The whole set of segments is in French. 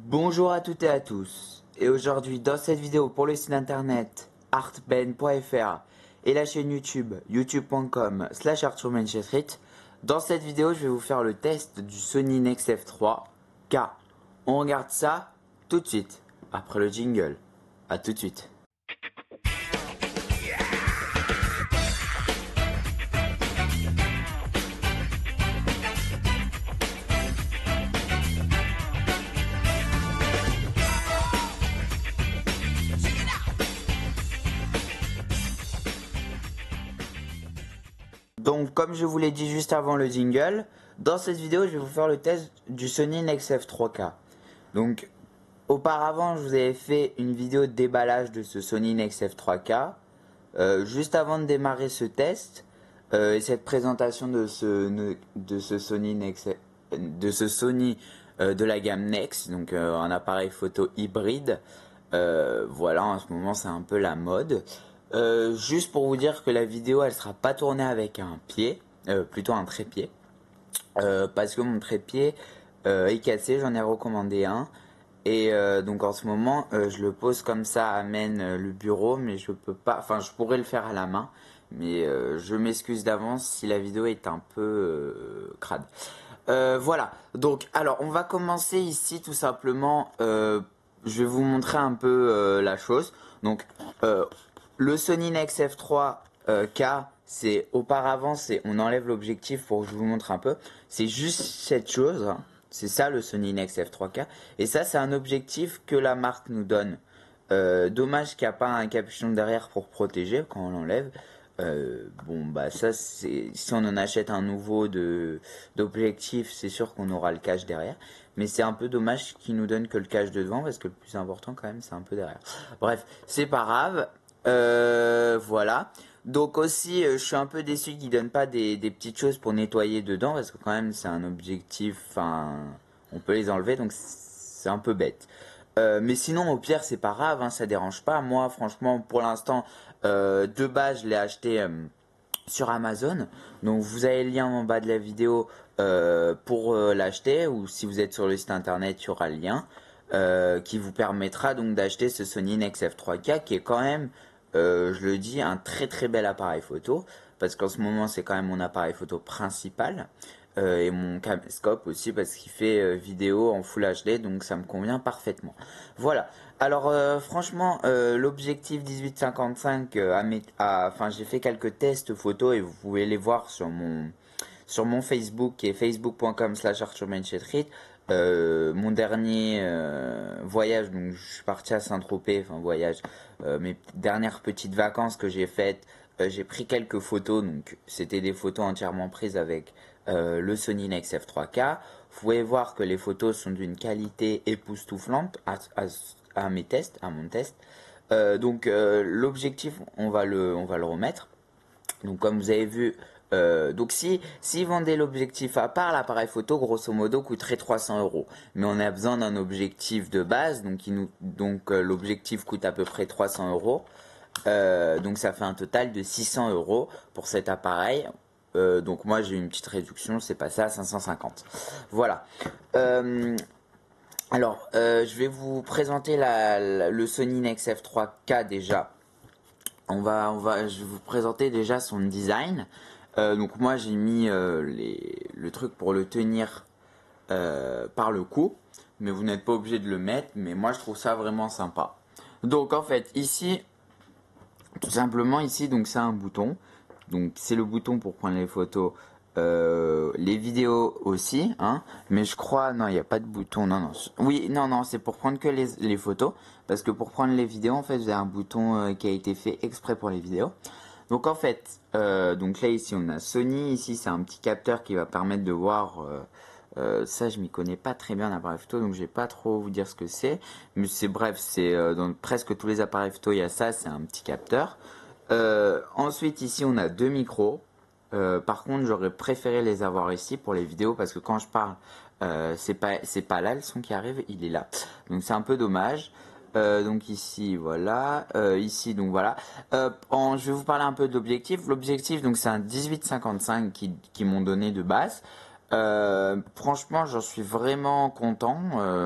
Bonjour à toutes et à tous, et aujourd'hui dans cette vidéo pour le site internet artben.fr et la chaîne YouTube youtube.com/arthurmanchestrit, dans cette vidéo je vais vous faire le test du Sony Nex-F 3K. On regarde ça tout de suite, après le jingle. A tout de suite. Donc comme je vous l'ai dit juste avant le jingle, dans cette vidéo je vais vous faire le test du Sony Nex-F 3K. Donc auparavant je vous avais fait une vidéo de déballage de ce Sony Nex-F 3K. Juste avant de démarrer ce test et cette présentation de ce Sony de la gamme Nex, donc un appareil photo hybride. Voilà, en ce moment c'est un peu la mode. Juste pour vous dire que la vidéo elle sera pas tournée avec un pied, plutôt un trépied, parce que mon trépied est cassé, j'en ai recommandé un. Et donc en ce moment je le pose comme ça, amène le bureau, mais je peux pas, enfin je pourrais le faire à la main, mais je m'excuse d'avance si la vidéo est un peu crade. Voilà, donc alors on va commencer ici tout simplement, je vais vous montrer un peu la chose. Donc le Sony Nex-F 3K, c'est auparavant, on enlève l'objectif pour que je vous montre un peu, c'est juste cette chose. C'est ça le Sony Nex-F 3K. Et ça, c'est un objectif que la marque nous donne. Dommage qu'il n'y a pas un capuchon derrière pour protéger quand on l'enlève. Bon, bah ça, si on en achète un nouveau d'objectif, c'est sûr qu'on aura le cache derrière. Mais c'est un peu dommage qu'ils nous donnent que le cache de devant, parce que le plus important quand même, c'est un peu derrière. Bref, c'est pas grave. Voilà. Donc aussi, je suis un peu déçu qu'ils donnent pas des petites choses pour nettoyer dedans, parce que quand même c'est un objectif, enfin, on peut les enlever, donc c'est un peu bête. Mais sinon, au pire, c'est pas grave, hein, ça dérange pas. Moi, franchement, pour l'instant, de base, je l'ai acheté sur Amazon. Donc vous avez le lien en bas de la vidéo pour l'acheter, ou si vous êtes sur le site internet, il y aura le lien qui vous permettra donc d'acheter ce Sony Nex-F 3K qui est quand même, je le dis, un très très bel appareil photo, parce qu'en ce moment c'est quand même mon appareil photo principal, et mon caméscope aussi parce qu'il fait vidéo en Full HD, donc ça me convient parfaitement. Voilà. Alors franchement, l'objectif 18-55, enfin j'ai fait quelques tests photos et vous pouvez les voir sur mon Facebook qui est facebook.com/arthurmanchestrit. Mon dernier voyage, donc je suis parti à Saint-Tropez, enfin voyage, mes dernières petites vacances que j'ai faites, j'ai pris quelques photos, donc c'était des photos entièrement prises avec le Sony Nex-F 3K. Vous pouvez voir que les photos sont d'une qualité époustouflante à mon test. Donc l'objectif, on va le remettre. Donc comme vous avez vu, donc si vendaient l'objectif à part, l'appareil photo grosso modo coûterait 300 euros. Mais on a besoin d'un objectif de base, donc l'objectif coûte à peu près 300 euros. Donc ça fait un total de 600 euros pour cet appareil. Donc moi j'ai une petite réduction, c'est passé à 550. Voilà. Alors je vais vous présenter le Sony Nex-F 3K déjà. Je vais vous présenter déjà son design. Donc moi j'ai mis le truc pour le tenir par le cou, mais vous n'êtes pas obligé de le mettre, mais moi je trouve ça vraiment sympa. Donc en fait ici, tout simplement ici, donc c'est un bouton, donc c'est le bouton pour prendre les photos, les vidéos aussi, hein, mais je crois, non, il n'y a pas de bouton, non, oui, non, c'est pour prendre que les photos, parce que pour prendre les vidéos, en fait, vous avez un bouton qui a été fait exprès pour les vidéos. Donc en fait, donc là ici on a Sony, ici c'est un petit capteur qui va permettre de voir, ça je m'y connais pas très bien en appareil photo, donc je vais pas trop vous dire ce que c'est, mais c'est bref, c'est dans presque tous les appareils photo il y a ça, c'est un petit capteur. Ensuite ici on a deux micros. Par contre j'aurais préféré les avoir ici pour les vidéos, parce que quand je parle c'est pas là le son qui arrive, il est là, donc c'est un peu dommage. Donc ici voilà, ici donc voilà. Je vais vous parler un peu de l'objectif. L'objectif donc c'est un 18-55 qui m'ont donné de base. Franchement, j'en suis vraiment content.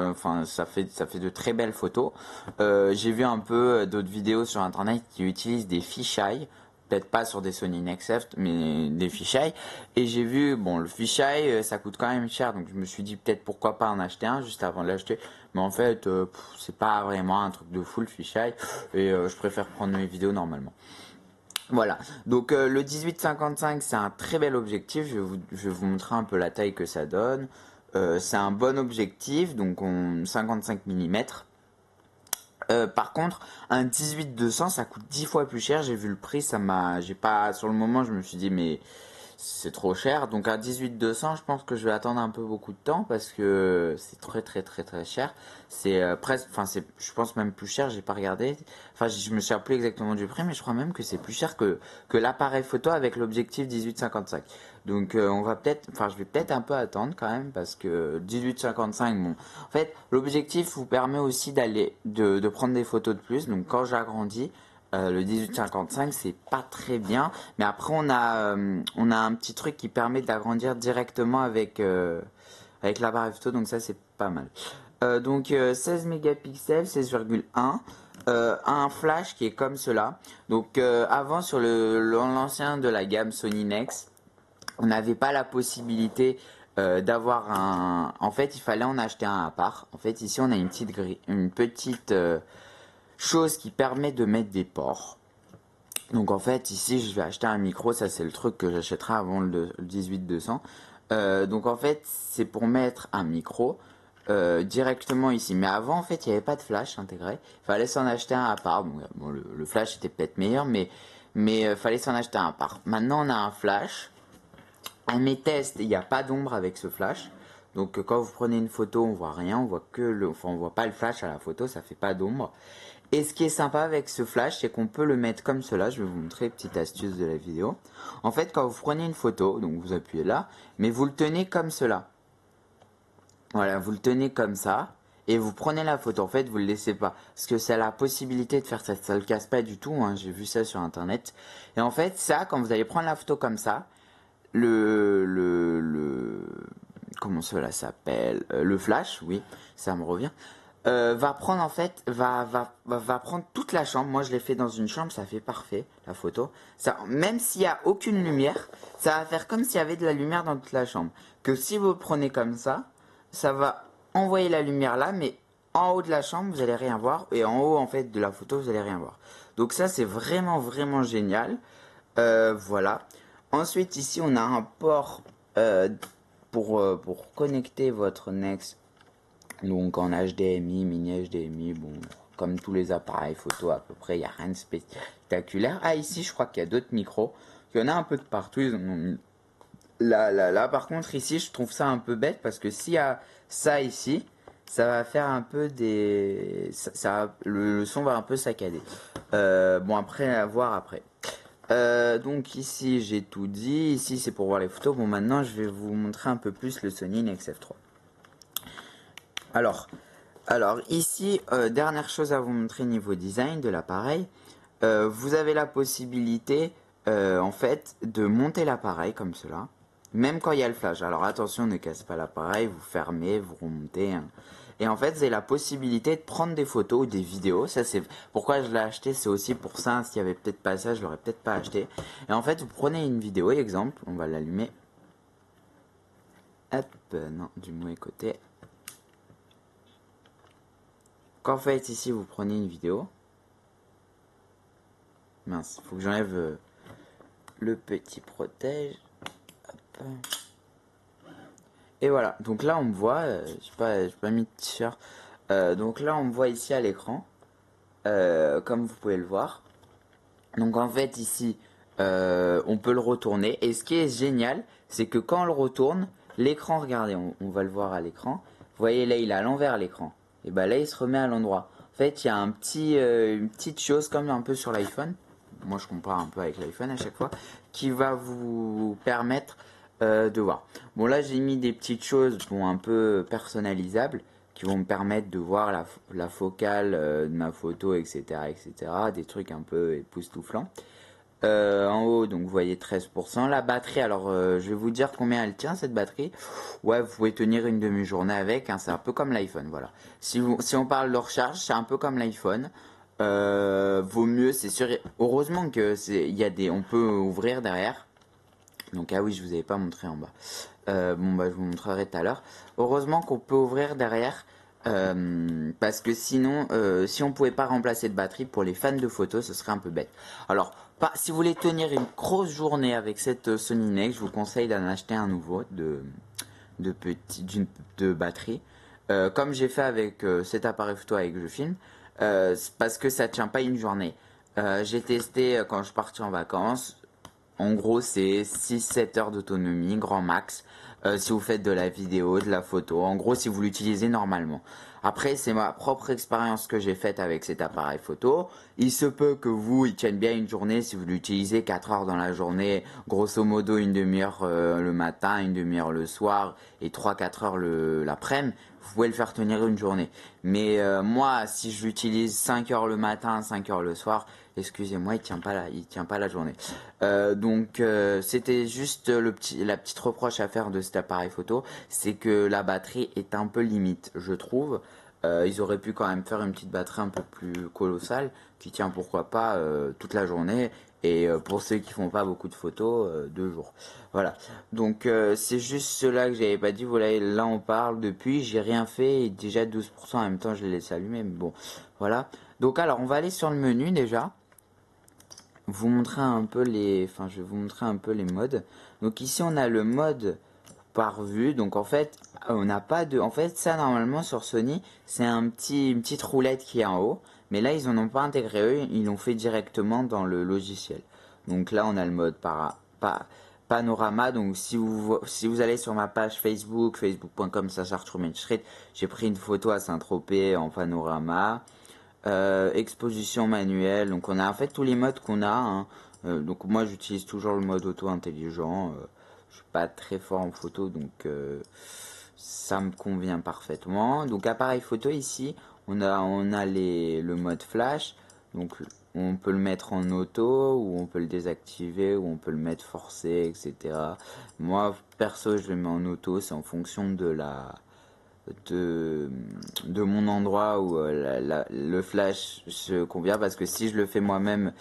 Enfin, ça fait de très belles photos. J'ai vu un peu d'autres vidéos sur internet qui utilisent des fisheye, peut-être pas sur des Sony Nex-F, mais des fisheye. Et j'ai vu, bon, le fisheye, ça coûte quand même cher, donc je me suis dit peut-être pourquoi pas en acheter un juste avant de l'acheter. Mais en fait, c'est pas vraiment un truc de fou le fisheye, et je préfère prendre mes vidéos normalement. Voilà, donc le 18-55 c'est un très bel objectif, je vais vous montrer un peu la taille que ça donne. C'est un bon objectif, donc 55 mm. Par contre, un 18-200 ça coûte 10 fois plus cher, j'ai vu le prix, j'ai pas, sur le moment je me suis dit mais c'est trop cher. Donc un 18-200 je pense que je vais attendre un peu beaucoup de temps parce que c'est très très très très cher. C'est presque, enfin c'est, je pense même plus cher, j'ai pas regardé. Enfin je me suis rappelé exactement du prix, mais je crois même que c'est plus cher que l'appareil photo avec l'objectif 18-55. Donc on va peut-être, enfin je vais peut-être un peu attendre quand même parce que 18-55, bon, en fait l'objectif vous permet aussi de prendre des photos de plus. Donc quand j'agrandis, le 18-55 c'est pas très bien, mais après on a un petit truc qui permet d'agrandir directement avec l'appareil photo, donc ça c'est pas mal. Donc 16 mégapixels, 16,1. Un flash qui est comme cela. Donc avant sur l'ancien de la gamme Sony Nex, on n'avait pas la possibilité d'avoir un. En fait, il fallait en acheter un à part. En fait, ici on a une petite chose qui permet de mettre des ports. Donc en fait, ici je vais acheter un micro. Ça c'est le truc que j'achèterai avant le 18-200. Donc en fait, c'est pour mettre un micro. Directement ici. Mais avant, en fait, il n'y avait pas de flash intégré. Il fallait s'en acheter un à part. Bon, le flash était peut-être meilleur, mais fallait s'en acheter un à part. Maintenant, on a un flash. À mes tests, il n'y a pas d'ombre avec ce flash. Donc, quand vous prenez une photo, on voit rien. On voit enfin, on voit pas le flash à la photo. Ça fait pas d'ombre. Et ce qui est sympa avec ce flash, c'est qu'on peut le mettre comme cela. Je vais vous montrer une petite astuce de la vidéo. En fait, quand vous prenez une photo, donc vous appuyez là, mais vous le tenez comme cela. Voilà, vous le tenez comme ça et vous prenez la photo. En fait, vous le laissez pas parce que ça a la possibilité de faire ça. Ça le casse pas du tout, hein. J'ai vu ça sur internet. Et en fait, ça, quand vous allez prendre la photo comme ça, comment cela s'appelle, le flash, oui, ça me revient. Va prendre en fait, va prendre toute la chambre. Moi, je l'ai fait dans une chambre, ça fait parfait la photo. Ça, même s'il y a aucune lumière, ça va faire comme s'il y avait de la lumière dans toute la chambre. Que si vous le prenez comme ça va envoyer la lumière là, mais en haut de la chambre, vous allez rien voir, et en haut en fait de la photo, vous allez rien voir. Donc ça, c'est vraiment vraiment génial. Voilà. Ensuite, ici, on a un port pour connecter votre Nex. Donc en HDMI, mini HDMI, bon, comme tous les appareils photo à peu près, il n'y a rien de spectaculaire. Ah, ici, je crois qu'il y a d'autres micros. Il y en a un peu de partout. Ils en ont mis là, par contre, ici, je trouve ça un peu bête parce que s'il y a ça ici, ça va faire un peu des. Le son va un peu saccader. Bon, après, à voir après. Donc ici, j'ai tout dit. Ici, c'est pour voir les photos. Bon, maintenant, je vais vous montrer un peu plus le Sony Nex-F3. Alors, ici, dernière chose à vous montrer niveau design de l'appareil. Vous avez la possibilité, en fait, de monter l'appareil comme cela. Même quand il y a le flash. Alors attention, ne cassez pas l'appareil, vous fermez, vous remontez. Hein. Et en fait, vous avez la possibilité de prendre des photos ou des vidéos. Ça, c'est pourquoi je l'ai acheté. C'est aussi pour ça. S'il y avait peut-être pas ça, je l'aurais peut-être pas acheté. Et en fait, vous prenez une vidéo, exemple. On va l'allumer. Hop, non, du mauvais côté. Qu'en fait, ici, vous prenez une vidéo. Mince, faut que j'enlève le petit protège. Hop. Et voilà, donc là on me voit, j'ai pas mis de t-shirt. Donc là on me voit ici à l'écran, comme vous pouvez le voir. Donc en fait ici, on peut le retourner. Et ce qui est génial, c'est que quand on le retourne, l'écran, regardez, on va le voir à l'écran. Vous voyez là, il est à l'envers l'écran. Et bah là, il se remet à l'endroit. En fait, il y a une petite chose comme un peu sur l'iPhone. Moi, je compare un peu avec l'iPhone à chaque fois, qui va vous permettre de voir. Bon, là, j'ai mis des petites choses, bon, un peu personnalisables, qui vont me permettre de voir la focale de ma photo, etc., etc. Des trucs un peu époustouflants. En haut, donc vous voyez 13%. La batterie, alors je vais vous dire combien elle tient cette batterie. Ouais, vous pouvez tenir une demi-journée avec, hein, c'est un peu comme l'iPhone, voilà. Si on parle de recharge, c'est un peu comme l'iPhone. Vaut mieux, c'est sûr. Heureusement que on peut ouvrir derrière. Donc ah oui, je vous avais pas montré en bas. Bon bah je vous montrerai tout à l'heure. Heureusement qu'on peut ouvrir derrière. Parce que sinon, si on pouvait pas remplacer de batterie pour les fans de photos, ce serait un peu bête. Alors, si vous voulez tenir une grosse journée avec cette Sony Nex, je vous conseille d'en acheter un nouveau de batterie. Comme j'ai fait avec cet appareil photo avec que je filme, parce que ça tient pas une journée. J'ai testé quand je suis parti en vacances. En gros, c'est 6-7 heures d'autonomie, grand max, si vous faites de la vidéo, de la photo. En gros, si vous l'utilisez normalement. Après, c'est ma propre expérience que j'ai faite avec cet appareil photo. Il se peut que il tienne bien une journée si vous l'utilisez 4 heures dans la journée, grosso modo une demi-heure le matin, une demi-heure le soir et 3-4 heures l'après-midi. Vous pouvez le faire tenir une journée. Mais moi, si je l'utilise 5 heures le matin, 5 heures le soir, excusez-moi, il tient pas la journée. Donc c'était juste la petite reproche à faire de cet appareil photo, c'est que la batterie est un peu limite, je trouve. Ils auraient pu quand même faire une petite batterie un peu plus colossale, qui tient pourquoi pas toute la journée. Et pour ceux qui font pas beaucoup de photos, 2 jours. Voilà. Donc c'est juste cela que j'avais pas dit. Voilà, là on parle depuis, j'ai rien fait et déjà 12% en même temps je les laisse allumer. Mais bon, voilà. Donc alors on va aller sur le menu déjà. Vous montrer un peu je vais vous montrer un peu les modes. Donc ici on a le mode par vue. Donc en fait on n'a pas de, en fait ça normalement sur Sony c'est une petite roulette qui est en haut. Mais là ils en ont pas intégré eux, ils l'ont fait directement dans le logiciel. Donc là on a le mode panorama. Donc si vous allez sur ma page Facebook, facebook.com/Street, j'ai pris une photo à Saint-Tropez en panorama. Exposition manuelle, donc on a en fait tous les modes qu'on a, hein. Donc moi j'utilise toujours le mode auto intelligent. Je suis pas très fort en photo, donc ça me convient parfaitement. Donc appareil photo ici, on a le mode flash, donc on peut le mettre en auto ou on peut le désactiver ou on peut le mettre forcé, etc. Moi perso je le mets en auto, c'est en fonction de mon endroit où le flash se convient, parce que si je le fais moi-même,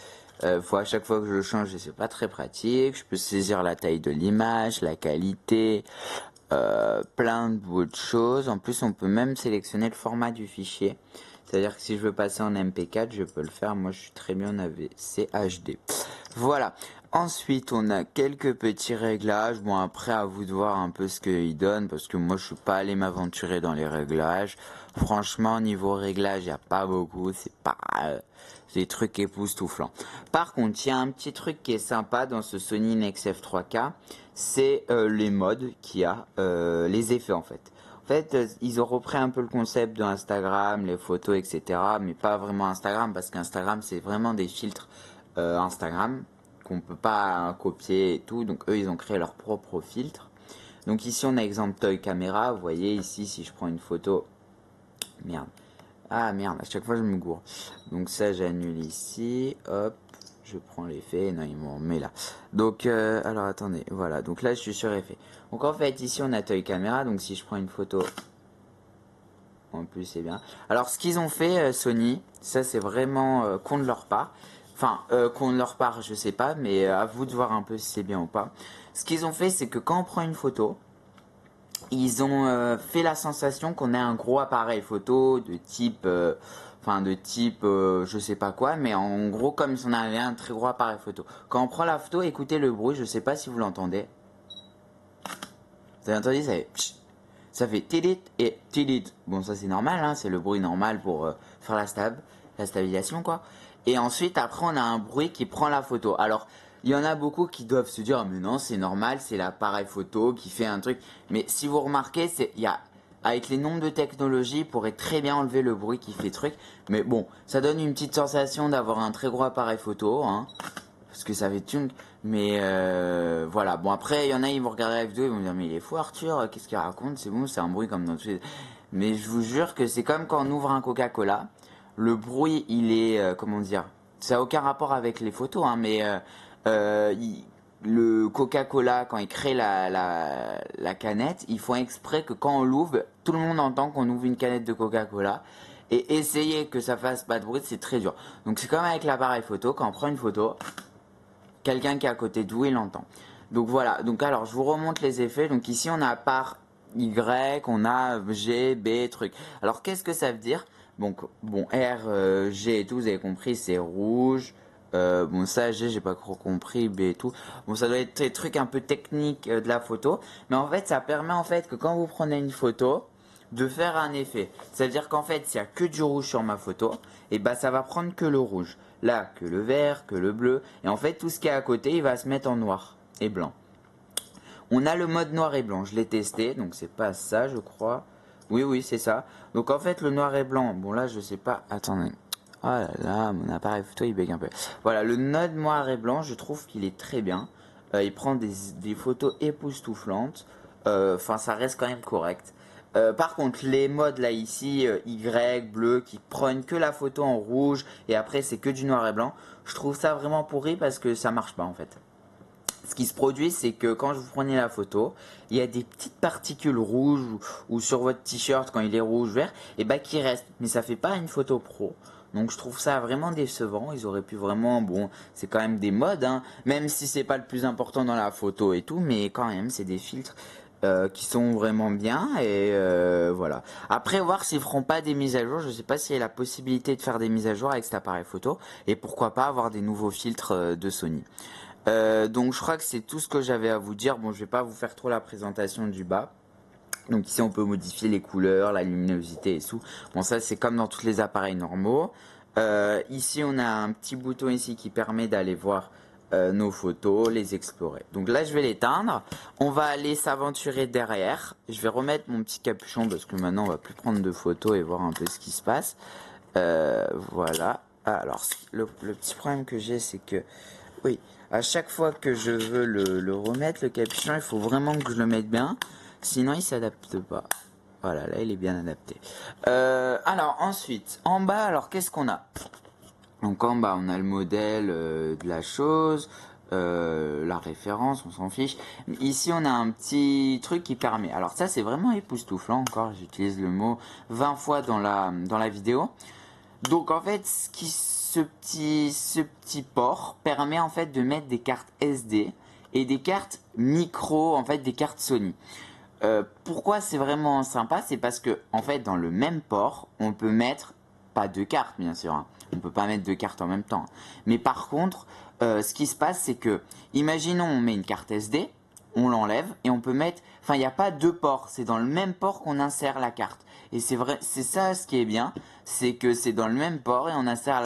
à chaque fois que je le change, c'est pas très pratique. Je peux saisir la taille de l'image, la qualité, plein d'autres choses. En plus on peut même sélectionner le format du fichier, c'est à dire que si je veux passer en MP4 je peux le faire. Moi je suis très bien en AVC HD. Voilà. Ensuite, on a quelques petits réglages. Bon, après, à vous de voir un peu ce qu'il donne, parce que moi, je suis pas allé m'aventurer dans les réglages. Franchement, niveau réglage, il n'y a pas beaucoup. C'est pas des trucs époustouflants. Par contre, il y a un petit truc qui est sympa dans ce Sony Nex-F 3K, c'est les modes qu'il y a, les effets en fait. En fait, ils ont repris un peu le concept de Instagram, les photos, etc. Mais pas vraiment Instagram, parce qu'Instagram, c'est vraiment des filtres Instagram qu'on peut pas copier et tout. Donc eux, ils ont créé leur propre filtre. Donc ici, on a exemple Toy Camera. Vous voyez ici, si je prends une photo... Merde. Ah merde, à chaque fois je me gourre. Donc ça, j'annule ici. Hop. Je prends l'effet. Non, il m'en met là. Donc, alors attendez. Voilà. Donc là, je suis sur effet. Donc en fait, ici, on a Toy Camera. Donc si je prends une photo... En plus, c'est bien. Alors, ce qu'ils ont fait, Sony, ça c'est vraiment con de leur part. Enfin, con de leur part, je sais pas, mais à vous de voir un peu si c'est bien ou pas. Ce qu'ils ont fait, c'est que quand on prend une photo, ils ont fait la sensation qu'on a un gros appareil photo de type, je sais pas quoi, mais en gros comme si on avait un très gros appareil photo. Quand on prend la photo, écoutez le bruit, je sais pas si vous l'entendez. Vous avez entendu, ça fait ça fait tilit et tilit. Bon, ça c'est normal, hein, c'est le bruit normal pour faire la stabilisation, quoi. Et ensuite, après, on a un bruit qui prend la photo. Alors, il y en a beaucoup qui doivent se dire, mais non, c'est normal, c'est l'appareil photo qui fait un truc. Mais si vous remarquez, avec les nombres de technologies, il pourrait très bien enlever le bruit qui fait truc. Mais bon, ça donne une petite sensation d'avoir un très gros appareil photo, hein. Parce que ça fait tunk. Mais voilà. Bon, après, il y en a, ils vont regarder la vidéo, ils vont dire, mais il est fou Arthur, qu'est-ce qu'il raconte? C'est bon, c'est un bruit comme dans tous les... Mais je vous jure que c'est comme quand on ouvre un Coca-Cola. Le bruit, il est, comment dire, ça n'a aucun rapport avec les photos, hein, mais Euh, il- le Coca-Cola, quand ils créent la canette, ils font exprès que quand on l'ouvre, tout le monde entend qu'on ouvre une canette de Coca-Cola. Et essayer que ça fasse pas de bruit, c'est très dur. Donc c'est comme avec l'appareil photo, quand on prend une photo, quelqu'un qui est à côté de vous, il l'entend. Donc voilà, donc alors je vous remonte les effets. Donc ici on a par Y, on a G, B, truc. Alors qu'est-ce que ça veut dire? Donc bon, R, G et tout, vous avez compris, c'est rouge. Bon ça G, j'ai pas trop compris, B et tout. Bon ça doit être des trucs un peu techniques de la photo. Mais en fait ça permet en fait que quand vous prenez une photo, de faire un effet. C'est-à-dire qu'en fait, s'il n'y a que du rouge sur ma photo, et bah ça va prendre que le rouge. Là, que le vert, que le bleu. Et en fait, tout ce qui est à côté, il va se mettre en noir et blanc. On a le mode noir et blanc. Je l'ai testé, donc c'est pas ça, je crois. Oui, oui, c'est ça. Donc en fait, le noir et blanc, bon là, je sais pas. Attendez. Oh là là, mon appareil photo, il bug un peu. Voilà, le mode noir et blanc, je trouve qu'il est très bien. Il prend des photos époustouflantes. Enfin, ça reste quand même correct. Par contre, les modes là ici, Y, bleu, qui prennent que la photo en rouge et après c'est que du noir et blanc, je trouve ça vraiment pourri parce que ça marche pas en fait. Ce qui se produit, c'est que quand vous prenez la photo, il y a des petites particules rouges ou sur votre t-shirt quand il est rouge, vert, et bah qui restent. Mais ça fait pas une photo pro. Donc je trouve ça vraiment décevant. Ils auraient pu vraiment, bon, c'est quand même des modes, hein, même si c'est pas le plus important dans la photo et tout, mais quand même c'est des filtres qui sont vraiment bien et voilà. Après voir s'ils feront pas des mises à jour. Je sais pas s'il y a la possibilité de faire des mises à jour avec cet appareil photo et pourquoi pas avoir des nouveaux filtres de Sony. Donc je crois que c'est tout ce que j'avais à vous dire. Bon, je vais pas vous faire trop la présentation du bas. Donc ici on peut modifier les couleurs, la luminosité et tout. Bon ça c'est comme dans tous les appareils normaux. Ici on a un petit bouton ici qui permet d'aller voir nos photos, les explorer. Donc là je vais l'éteindre. On va aller s'aventurer derrière. Je vais remettre mon petit capuchon parce que maintenant on va plus prendre de photos et voir un peu ce qui se passe. Voilà. Alors le petit problème que j'ai c'est que oui, à chaque fois que je veux le remettre, le capuchon, il faut vraiment que je le mette bien. Sinon, il s'adapte pas. Voilà, là, il est bien adapté. Alors, ensuite, en bas, alors, qu'est-ce qu'on a? Donc, en bas, on a le modèle de la chose, la référence, on s'en fiche. Ici, on a un petit truc qui permet. Alors, ça, c'est vraiment époustouflant, encore, j'utilise le mot 20 fois dans la vidéo. Donc en fait, ce petit port permet en fait de mettre des cartes SD et des cartes micro, en fait des cartes Sony. Pourquoi c'est vraiment sympa? C'est parce que en fait dans le même port, on peut mettre pas deux cartes bien sûr. Hein. On peut pas mettre deux cartes en même temps. Mais par contre, ce qui se passe, c'est que imaginons on met une carte SD, on l'enlève et on peut mettre. Enfin, il n'y a pas deux ports. C'est dans le même port qu'on insère la carte. Et c'est vrai, c'est ça ce qui est bien, c'est que c'est dans le même port et on insère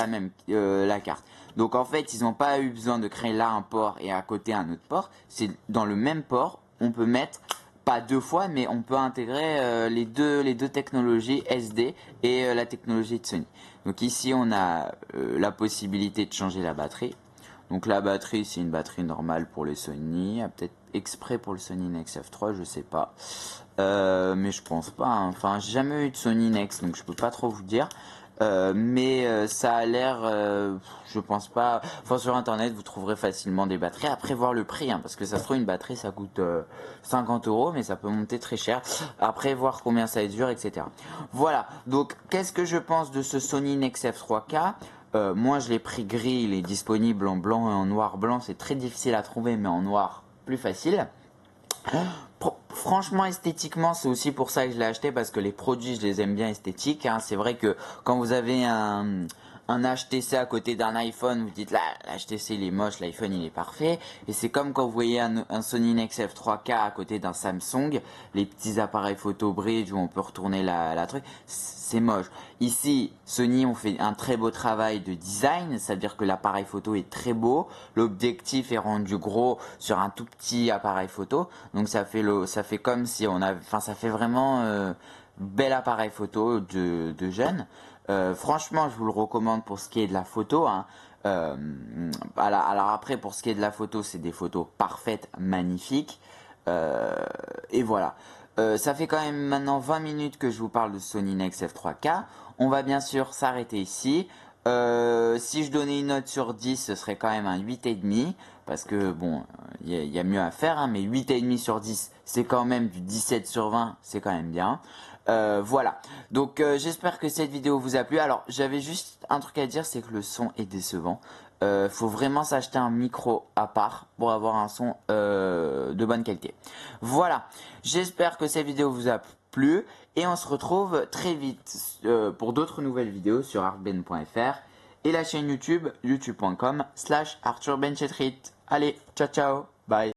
la carte. Donc en fait, ils n'ont pas eu besoin de créer là un port et à côté un autre port. C'est dans le même port, on peut mettre pas deux fois, mais on peut intégrer les deux technologies SD et la technologie de Sony. Donc ici, on a la possibilité de changer la batterie. Donc la batterie, c'est une batterie normale pour les Sony, peut-être exprès pour le Sony Nex F3, je sais pas. Mais je pense pas. Hein. Enfin, j'ai jamais eu de Sony Nex, donc je peux pas trop vous dire. Mais ça a l'air, je pense pas. Enfin, sur internet, vous trouverez facilement des batteries. Après, voir le prix, hein, parce que ça se trouve une batterie, ça coûte 50 euros, mais ça peut monter très cher. Après, voir combien ça dure, etc. Voilà. Donc, qu'est-ce que je pense de ce Sony Nex F3K? Moi, je l'ai pris gris. Il est disponible en blanc et en noir. Blanc, c'est très difficile à trouver, mais en noir, plus facile. Franchement, esthétiquement, c'est aussi pour ça que je l'ai acheté, parce que les produits, je les aime bien esthétiques. Hein. C'est vrai que quand vous avez un HTC à côté d'un iPhone, vous dites là, l'HTC il est moche, l'iPhone il est parfait. Et c'est comme quand vous voyez un Sony Nex F3K à côté d'un Samsung, les petits appareils photo bridge où on peut retourner la truc, c'est moche. Ici, Sony ont fait un très beau travail de design, c'est-à-dire que l'appareil photo est très beau, l'objectif est rendu gros sur un tout petit appareil photo, donc ça fait comme si on a, enfin ça fait vraiment bel appareil photo de jeune. Franchement, je vous le recommande pour ce qui est de la photo. Hein. Alors après, pour ce qui est de la photo, c'est des photos parfaites, magnifiques. Et voilà. Ça fait quand même maintenant 20 minutes que je vous parle de Sony Nex F3K. On va bien sûr s'arrêter ici. Si je donnais une note sur 10, ce serait quand même un 8,5. Parce que bon, il y a mieux à faire, hein, mais 8,5 sur 10, c'est quand même du 17 sur 20, c'est quand même bien. Voilà, donc j'espère que cette vidéo vous a plu. Alors j'avais juste un truc à dire, c'est que le son est décevant. Faut vraiment s'acheter un micro à part pour avoir un son de bonne qualité. Voilà, j'espère que cette vidéo vous a plu et on se retrouve très vite pour d'autres nouvelles vidéos sur artben.fr et la chaîne YouTube youtube.com/ArthurBenchetrit. Allez, ciao ciao, bye.